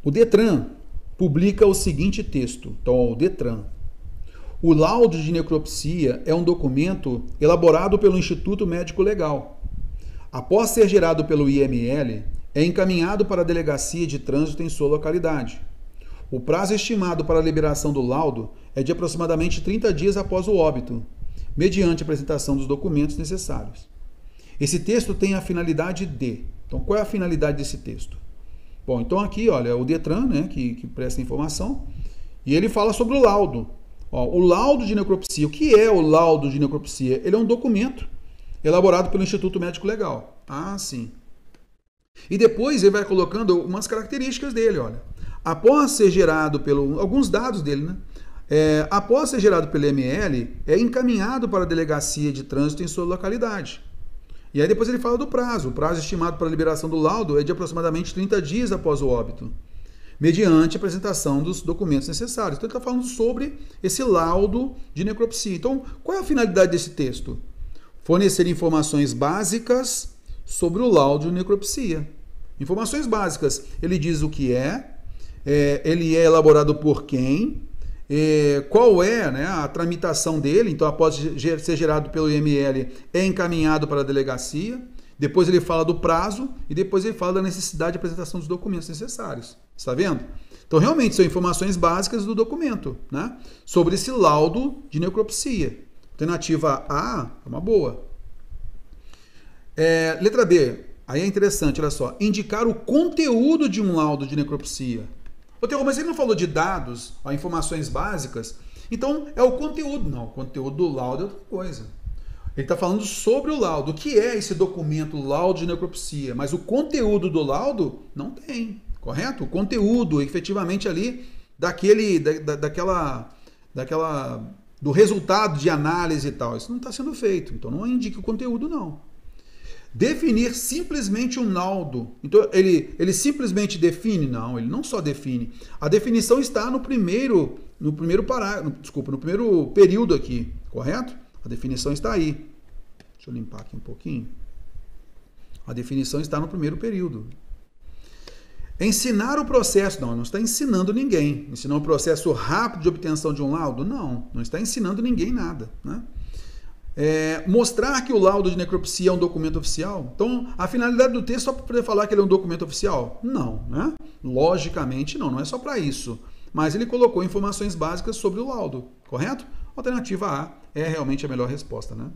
O Detran publica o seguinte texto. Então, o Detran. O laudo de necropsia é um documento elaborado pelo Instituto Médico Legal. Após ser gerado pelo IML, é encaminhado para a Delegacia de Trânsito em sua localidade. O prazo estimado para a liberação do laudo é de aproximadamente 30 dias após o óbito, mediante a apresentação dos documentos necessários. Esse texto tem a finalidade de... Então, qual é a finalidade desse texto? Bom, então aqui, olha, o Detran, né, que presta informação, e ele fala sobre o laudo. Ó, o laudo de necropsia. O que é o laudo de necropsia? Ele é um documento elaborado pelo Instituto Médico Legal. Ah, sim. E depois ele vai colocando umas características dele, olha. Após ser gerado pelo... Alguns dados dele, né? Após ser gerado pelo ML, é encaminhado para a Delegacia de Trânsito em sua localidade. E aí depois ele fala do prazo. O prazo estimado para a liberação do laudo é de aproximadamente 30 dias após o óbito, mediante a apresentação dos documentos necessários. Então ele está falando sobre esse laudo de necropsia. Então, qual é a finalidade desse texto? Fornecer informações básicas sobre o laudo de necropsia. Informações básicas. Ele diz o que ele é elaborado por quem, qual é, né, a tramitação dele. Então, após ser gerado pelo IML, é encaminhado para a delegacia. Depois ele fala do prazo e depois ele fala da necessidade de apresentação dos documentos necessários. Está vendo? Então, realmente, são informações básicas do documento, né, sobre esse laudo de necropsia. Alternativa A é uma boa. Letra B, aí é interessante, olha só. Indicar o conteúdo de um laudo de necropsia. Mas ele não falou de dados, informações básicas. Então, é o conteúdo. Não, o conteúdo do laudo é outra coisa. Ele está falando sobre o laudo. O que é esse documento, laudo de necropsia? Mas o conteúdo do laudo não tem, correto? O conteúdo, efetivamente, ali, do resultado de análise e tal. Isso não está sendo feito. Então, não indica o conteúdo, não. Definir simplesmente um laudo. Então, ele simplesmente define? Não, ele não só define. A definição está no primeiro período aqui, correto? A definição está aí. Deixa eu limpar aqui um pouquinho. A definição está no primeiro período. Ensinar o processo. Não está ensinando ninguém. Ensinar um processo rápido de obtenção de um laudo? Não está ensinando ninguém nada, né? Mostrar que o laudo de necropsia é um documento oficial. Então, a finalidade do texto é só para poder falar que ele é um documento oficial? Não, né? Logicamente não é só para isso. Mas ele colocou informações básicas sobre o laudo, correto? Alternativa A é realmente a melhor resposta, né?